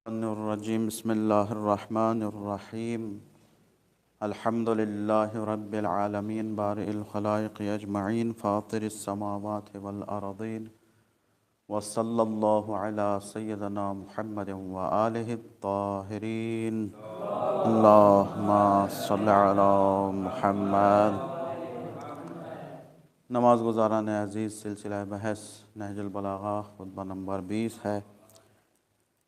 الرجیم بسم اللہ الرحمن الرحیم الحمد للہ رب العالمین بارئ الخلائق اجمعین فاطر السماوات والارضین وصلی اللہ علی سیدنا محمد وآلہ الطاہرین اللہم صلی علی محمد۔ نماز گزاران عزیز، سلسلہ بحث نہج البلاغہ خطبہ نمبر 20 ہے۔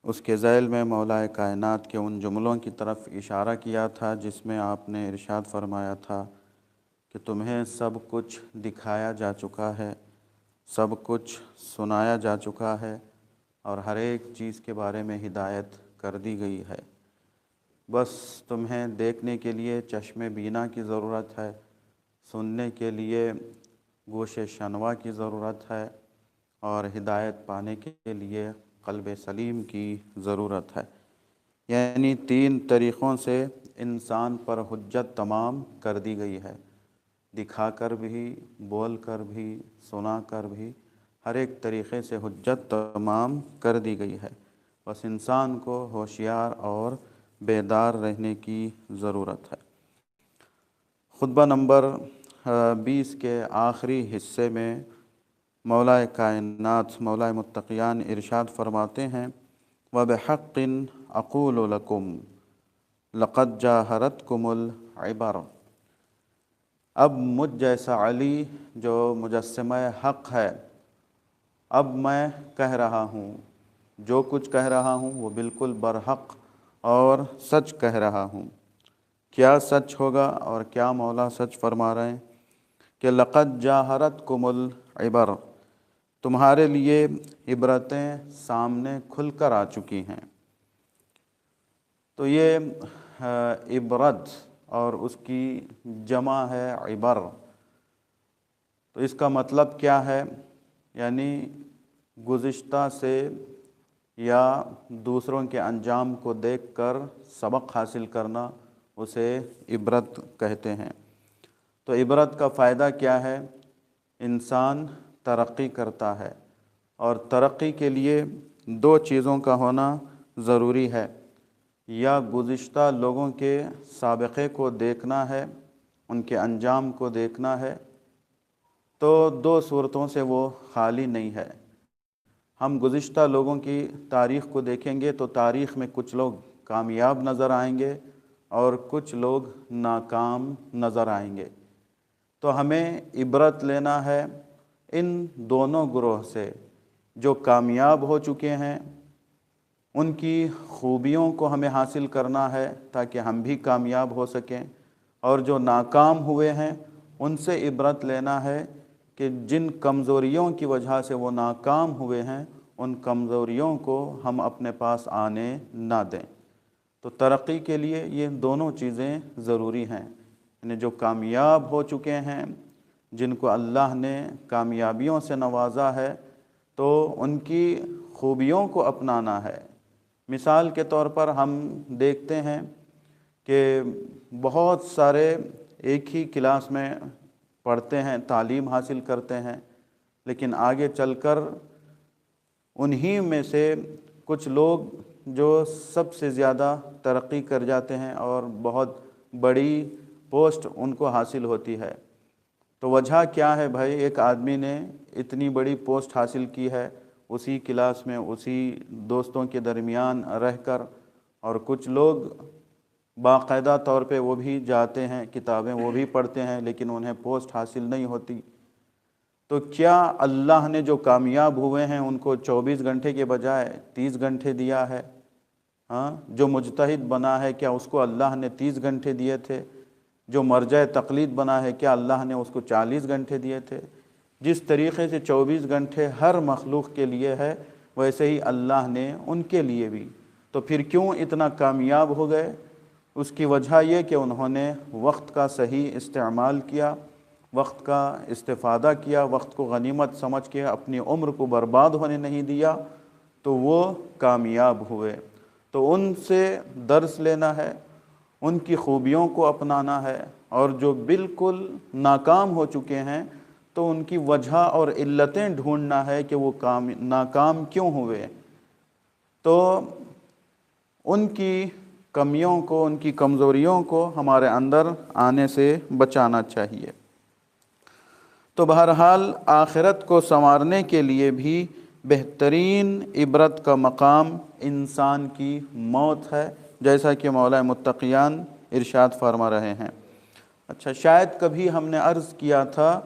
اس کے ذیل میں مولا کائنات کے ان جملوں کی طرف اشارہ کیا تھا جس میں آپ نے ارشاد فرمایا تھا کہ تمہیں سب کچھ دکھایا جا چکا ہے، سب کچھ سنایا جا چکا ہے اور ہر ایک چیز کے بارے میں ہدایت کر دی گئی ہے۔ بس تمہیں دیکھنے کے لیے چشم بینا کی ضرورت ہے، سننے کے لیے گوش شنوا کی ضرورت ہے اور ہدایت پانے کے لیے قلب سلیم کی ضرورت ہے۔ یعنی 3 طریقوں سے انسان پر حجت تمام کر دی گئی ہے، دکھا کر بھی، بول کر بھی، سنا کر بھی، ہر ایک طریقے سے حجت تمام کر دی گئی ہے۔ بس انسان کو ہوشیار اور بیدار رہنے کی ضرورت ہے۔ خطبہ نمبر 20 کے آخری حصے میں مولا کائنات، مولا متقیان ارشاد فرماتے ہیں وَبِحَقٍّ أَقُولُ لَكُمْ لَقَدْ جَاهَرَتْكُمُ الْعِبَرُ۔ اب مجھ جیسا علی جو مجسمہ حق ہے، اب میں کہہ رہا ہوں، جو کچھ کہہ رہا ہوں وہ بالکل برحق اور سچ کہہ رہا ہوں۔ کیا سچ ہوگا اور کیا مولا سچ فرما رہے ہیں کہ لَقَدْ جَاهَرَتْكُمُ الْعِبَرُ، تمہارے لیے عبرتیں سامنے کھل کر آ چکی ہیں۔ تو یہ عبرت اور اس کی جمع ہے عبر۔ تو اس کا مطلب کیا ہے؟ یعنی گزشتہ سے یا دوسروں کے انجام کو دیکھ کر سبق حاصل کرنا، اسے عبرت کہتے ہیں۔ تو عبرت کا فائدہ کیا ہے؟ انسان ترقی کرتا ہے اور ترقی کے لیے 2 چیزوں کا ہونا ضروری ہے، یا گزشتہ لوگوں کے سابقے کو دیکھنا ہے، ان کے انجام کو دیکھنا ہے، تو 2 صورتوں سے وہ خالی نہیں ہے۔ ہم گزشتہ لوگوں کی تاریخ کو دیکھیں گے تو تاریخ میں کچھ لوگ کامیاب نظر آئیں گے اور کچھ لوگ ناکام نظر آئیں گے۔ تو ہمیں عبرت لینا ہے ان دونوں گروہ سے، جو کامیاب ہو چکے ہیں ان کی خوبیوں کو ہمیں حاصل کرنا ہے تاکہ ہم بھی کامیاب ہو سکیں، اور جو ناکام ہوئے ہیں ان سے عبرت لینا ہے کہ جن کمزوریوں کی وجہ سے وہ ناکام ہوئے ہیں ان کمزوریوں کو ہم اپنے پاس آنے نہ دیں۔ تو ترقی کے لیے یہ دونوں چیزیں ضروری ہیں، یعنی جو کامیاب ہو چکے ہیں، جن کو اللہ نے کامیابیوں سے نوازا ہے، تو ان کی خوبیوں کو اپنانا ہے۔ مثال کے طور پر ہم دیکھتے ہیں کہ بہت سارے ایک ہی کلاس میں پڑھتے ہیں، تعلیم حاصل کرتے ہیں، لیکن آگے چل کر انہی میں سے کچھ لوگ جو سب سے زیادہ ترقی کر جاتے ہیں اور بہت بڑی پوسٹ ان کو حاصل ہوتی ہے۔ تو وجہ کیا ہے بھائی؟ ایک آدمی نے اتنی بڑی پوسٹ حاصل کی ہے اسی کلاس میں، اسی دوستوں کے درمیان رہ کر، اور کچھ لوگ باقاعدہ طور پہ وہ بھی جاتے ہیں، کتابیں وہ بھی پڑھتے ہیں، لیکن انہیں پوسٹ حاصل نہیں ہوتی۔ تو کیا اللہ نے جو کامیاب ہوئے ہیں ان کو 24 گھنٹے کے بجائے 30 گھنٹے دیا ہے؟ ہاں، جو مجتہد بنا ہے کیا اس کو اللہ نے 30 گھنٹے دیے تھے؟ جو مرجع تقلید بنا ہے کیا اللہ نے اس کو 40 گھنٹے دیے تھے؟ جس طریقے سے 24 گھنٹے ہر مخلوق کے لیے ہے، ویسے ہی اللہ نے ان کے لیے بھی۔ تو پھر کیوں اتنا کامیاب ہو گئے؟ اس کی وجہ یہ کہ انہوں نے وقت کا صحیح استعمال کیا، وقت کا استفادہ کیا، وقت کو غنیمت سمجھ کے اپنی عمر کو برباد ہونے نہیں دیا، تو وہ کامیاب ہوئے۔ تو ان سے درس لینا ہے، ان کی خوبیوں کو اپنانا ہے، اور جو بالکل ناکام ہو چکے ہیں تو ان کی وجہ اور علتیں ڈھونڈنا ہے کہ وہ ناکام کیوں ہوئے۔ تو ان کی کمیوں کو، ان کی کمزوریوں کو ہمارے اندر آنے سے بچانا چاہیے۔ تو بہرحال آخرت کو سنوارنے کے لیے بھی بہترین عبرت کا مقام انسان کی موت ہے، جیسا کہ مولا متقیان ارشاد فرما رہے ہیں۔ اچھا، شاید کبھی ہم نے عرض کیا تھا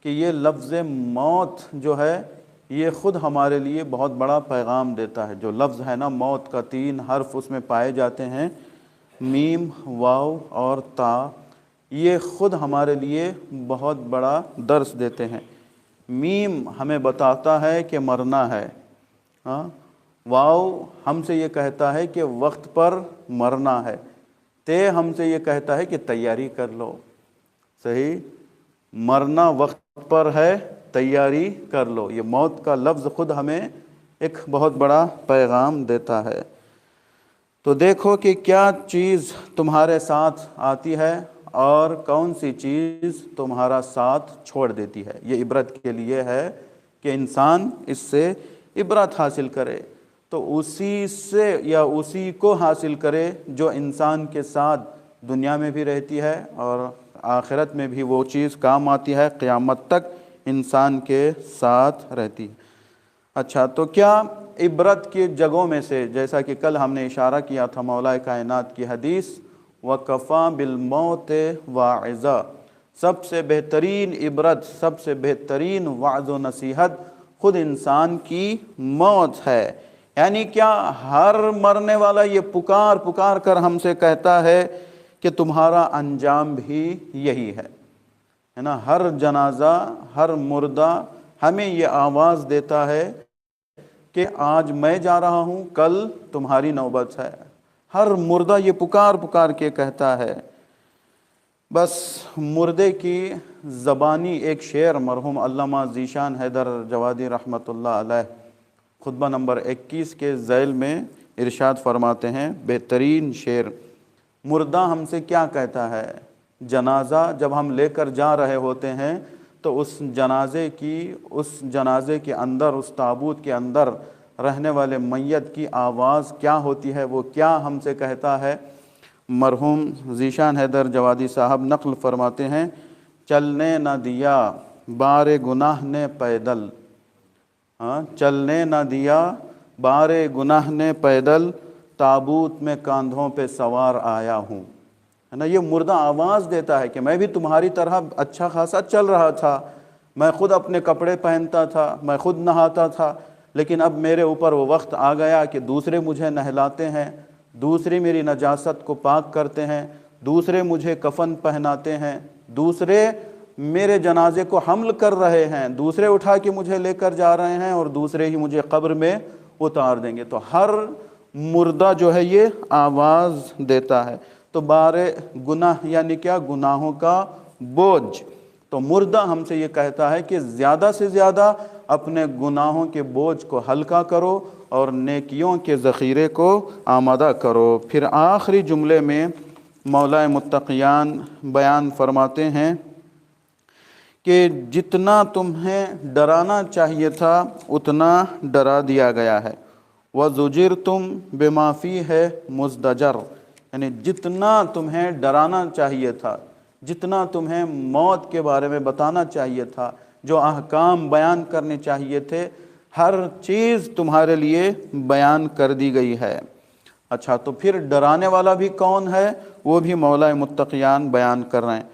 کہ یہ لفظ موت جو ہے یہ خود ہمارے لیے بہت بڑا پیغام دیتا ہے۔ جو لفظ ہے نا موت کا، 3 حرف اس میں پائے جاتے ہیں، میم، واو اور تا، یہ خود ہمارے لیے بہت بڑا درس دیتے ہیں۔ میم ہمیں بتاتا ہے کہ مرنا ہے، ہاں، واو ہم سے یہ کہتا ہے کہ وقت پر مرنا ہے، تے ہم سے یہ کہتا ہے کہ تیاری کر لو۔ صحیح، مرنا وقت پر ہے، تیاری کر لو۔ یہ موت کا لفظ خود ہمیں ایک بہت بڑا پیغام دیتا ہے۔ تو دیکھو کہ کیا چیز تمہارے ساتھ آتی ہے اور کون سی چیز تمہارا ساتھ چھوڑ دیتی ہے۔ یہ عبرت کے لیے ہے کہ انسان اس سے عبرت حاصل کرے، تو اسی سے یا اسی کو حاصل کرے جو انسان کے ساتھ دنیا میں بھی رہتی ہے اور آخرت میں بھی وہ چیز کام آتی ہے، قیامت تک انسان کے ساتھ رہتی ہے۔ اچھا، تو کیا عبرت کی جگہوں میں سے، جیسا کہ کل ہم نے اشارہ کیا تھا مولا کائنات کی حدیث وَكَفَى بِالْمَوْتِ وَاعِظًا، سب سے بہترین عبرت، سب سے بہترین وعظ و نصیحت خود انسان کی موت ہے۔ یعنی کیا ہر مرنے والا یہ پکار پکار کر ہم سے کہتا ہے کہ تمہارا انجام بھی یہی ہے نا؟ ہر جنازہ، ہر مردہ ہمیں یہ آواز دیتا ہے کہ آج میں جا رہا ہوں، کل تمہاری نوبت ہے۔ ہر مردہ یہ پکار پکار کے کہتا ہے۔ بس مردے کی زبانی ایک شعر مرحوم علامہ ذیشان حیدر جوادی رحمۃ اللہ علیہ خطبہ نمبر 21 کے ذیل میں ارشاد فرماتے ہیں، بہترین شعر۔ مردہ ہم سے کیا کہتا ہے؟ جنازہ جب ہم لے کر جا رہے ہوتے ہیں تو اس جنازے کے اندر، اس تابوت کے اندر رہنے والے میت کی آواز کیا ہوتی ہے؟ وہ کیا ہم سے کہتا ہے؟ مرحوم ذیشان حیدر جوادی صاحب نقل فرماتے ہیں، چلنے نہ دیا بار گناہ نے پیدل، چلنے نہ دیا بار گناہ نے پیدل، تابوت میں کاندھوں پہ سوار آیا ہوں، ہے نا؟ یہ مردہ آواز دیتا ہے کہ میں بھی تمہاری طرح اچھا خاصا چل رہا تھا، میں خود اپنے کپڑے پہنتا تھا، میں خود نہاتا تھا، لیکن اب میرے اوپر وہ وقت آ گیا کہ دوسرے مجھے نہلاتے ہیں، دوسرے میری نجاست کو پاک کرتے ہیں، دوسرے مجھے کفن پہناتے ہیں، دوسرے میرے جنازے کو حمل کر رہے ہیں، دوسرے اٹھا کے مجھے لے کر جا رہے ہیں اور دوسرے ہی مجھے قبر میں اتار دیں گے۔ تو ہر مردہ جو ہے یہ آواز دیتا ہے۔ تو بار گناہ یعنی کیا؟ گناہوں کا بوجھ۔ تو مردہ ہم سے یہ کہتا ہے کہ زیادہ سے زیادہ اپنے گناہوں کے بوجھ کو ہلکا کرو اور نیکیوں کے ذخیرے کو آمادہ کرو۔ پھر آخری جملے میں مولا متقیان بیان فرماتے ہیں کہ جتنا تمہیں ڈرانا چاہیے تھا اتنا ڈرا دیا گیا ہے، وَزُجِرْتُمْ بِمَا فِيهِ مُزْدَجَرٌ، یعنی جتنا تمہیں ڈرانا چاہیے تھا، جتنا تمہیں موت کے بارے میں بتانا چاہیے تھا، جو احکام بیان کرنے چاہیے تھے، ہر چیز تمہارے لیے بیان کر دی گئی ہے۔ اچھا، تو پھر ڈرانے والا بھی کون ہے؟ وہ بھی مولا متقیان بیان کر رہے ہیں،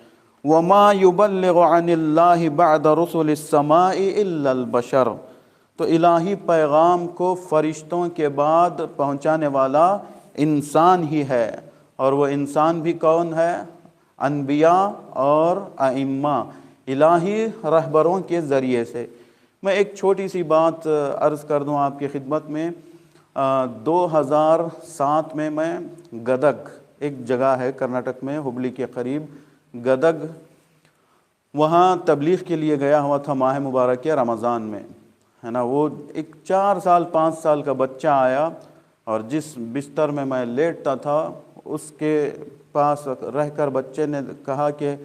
وَمَا يُبَلِّغُ عَنِ اللَّهِ بَعْدَ رُسُلِ السَّمَاءِ إِلَّا الْبَشَرُ، تو الہی پیغام کو فرشتوں کے بعد پہنچانے والا انسان ہی ہے، اور وہ انسان بھی کون ہے؟ انبیاء اور ائمہ، الہی رہبروں کے ذریعے سے۔ میں ایک چھوٹی سی بات عرض کر دوں آپ کی خدمت میں۔ 2007 میں گدگ، ایک جگہ ہے کرناٹک میں ہبلی کے قریب گدگ، وہاں تبلیغ کے لیے گیا ہوا تھا ماہ مبارک رمضان میں، ہے نا؟ وہ ایک 4 سال 5 سال کا بچہ آیا اور جس بستر میں میں لیٹتا تھا اس کے پاس رہ کر بچے نے کہا کہ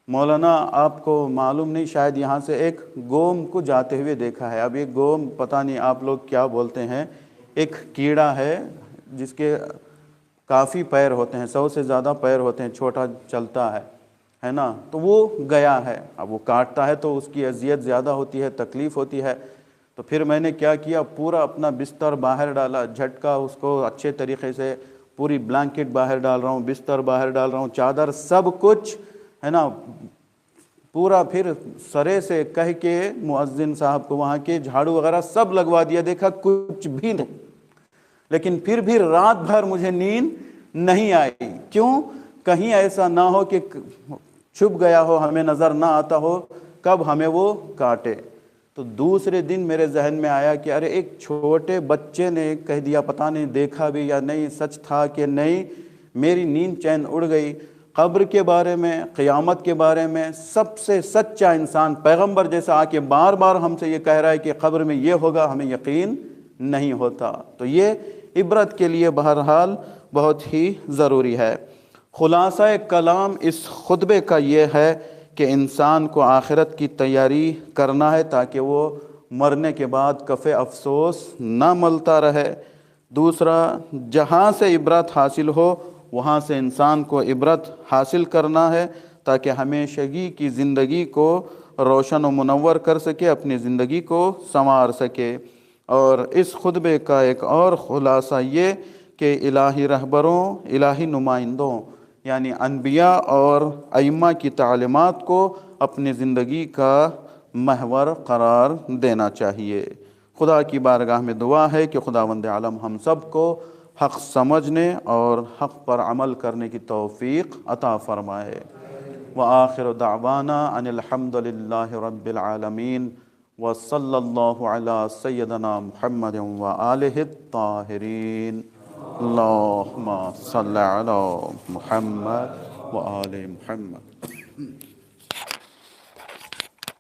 مولانا آپ کو معلوم نہیں، شاید یہاں سے ایک گوم کو جاتے ہوئے دیکھا ہے۔ اب یہ گوم پتہ نہیں آپ لوگ کیا بولتے ہیں، ایک کیڑا ہے جس کے کافی پیر ہوتے ہیں، 100 سے زیادہ پیر ہوتے ہیں، چھوٹا چلتا ہے نا، تو وہ گیا ہے، اب وہ کاٹتا ہے تو اس کی اذیت زیادہ ہوتی ہے، تکلیف ہوتی ہے۔ تو پھر میں نے کیا کیا، پورا اپنا بستر باہر ڈالا، جھٹکا اس کو اچھے طریقے سے، پوری بلینکٹ باہر ڈال رہا ہوں، بستر باہر ڈال رہا ہوں، چادر سب کچھ ہے نا، پورا پھر سرے سے کہہ کے مؤذن صاحب کو وہاں کے جھاڑو وغیرہ سب لگوا دیا، دیکھا کچھ بھی نہیں، لیکن پھر بھی رات بھر مجھے نیند نہیں آئی۔ کیوں؟ کہیں ایسا نہ ہو کہ چھپ گیا ہو، ہمیں نظر نہ آتا ہو کب ہمیں وہ کاٹے۔ تو دوسرے دن میرے ذہن میں آیا کہ ارے ایک چھوٹے بچے نے کہہ دیا، پتہ نہیں دیکھا بھی یا نہیں، سچ تھا کہ نہیں، میری نیند چین اڑ گئی۔ قبر کے بارے میں، قیامت کے بارے میں سب سے سچا انسان پیغمبر جیسا آ کے بار بار ہم سے یہ کہہ رہا ہے کہ قبر میں یہ ہوگا، ہمیں یقین نہیں ہوتا۔ تو یہ عبرت کے لیے بہرحال بہت ہی ضروری ہے۔ خلاصہ کلام اس خطبے کا یہ ہے کہ انسان کو آخرت کی تیاری کرنا ہے تاکہ وہ مرنے کے بعد کف افسوس نہ ملتا رہے۔ دوسرا، جہاں سے عبرت حاصل ہو وہاں سے انسان کو عبرت حاصل کرنا ہے تاکہ ہمیشگی کی زندگی کو روشن و منور کر سکے، اپنی زندگی کو سنوار سکے۔ اور اس خطبے کا ایک اور خلاصہ یہ کہ الہی رہبروں، الہی نمائندوں یعنی انبیاء اور ائمہ کی تعلیمات کو اپنی زندگی کا محور قرار دینا چاہیے۔ خدا کی بارگاہ میں دعا ہے کہ خداوند عالم ہم سب کو حق سمجھنے اور حق پر عمل کرنے کی توفیق عطا فرمائے۔ وآخر دعوانا ان الحمد للہ رب العالمین، وصلی اللہ علی سیدنا محمد وآلہ الطاہرین۔ اللہم صلی علی محمد وآل محمد۔